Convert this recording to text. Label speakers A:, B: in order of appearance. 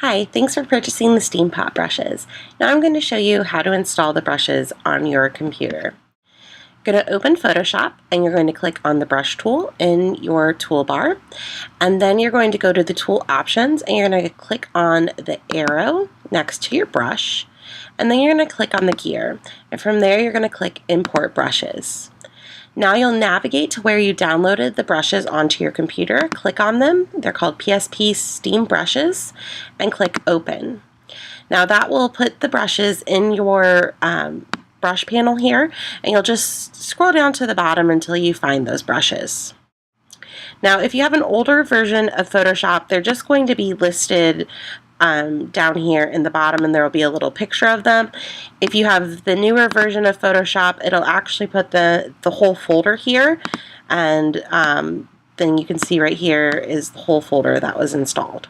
A: Hi, thanks for purchasing the SteamPop brushes. Now I'm going to show you how to install the brushes on your computer. You're going to open Photoshop and you're going to click on the brush tool in your toolbar, and then you're going to go to the tool options and you're going to click on the arrow next to your brush, and then you're going to click on the gear, and from there you're going to click Import Brushes. Now you'll navigate to where you downloaded the brushes onto your computer, click on them, they're called PSP Steam Brushes, and click Open. Now that will put the brushes in your brush panel here, and you'll just scroll down to the bottom until you find those brushes. Now if you have an older version of Photoshop, they're just going to be listed down here in the bottom, and there will be a little picture of them. If you have the newer version of Photoshop, it'll actually put the whole folder here, and then you can see right here is the whole folder that was installed.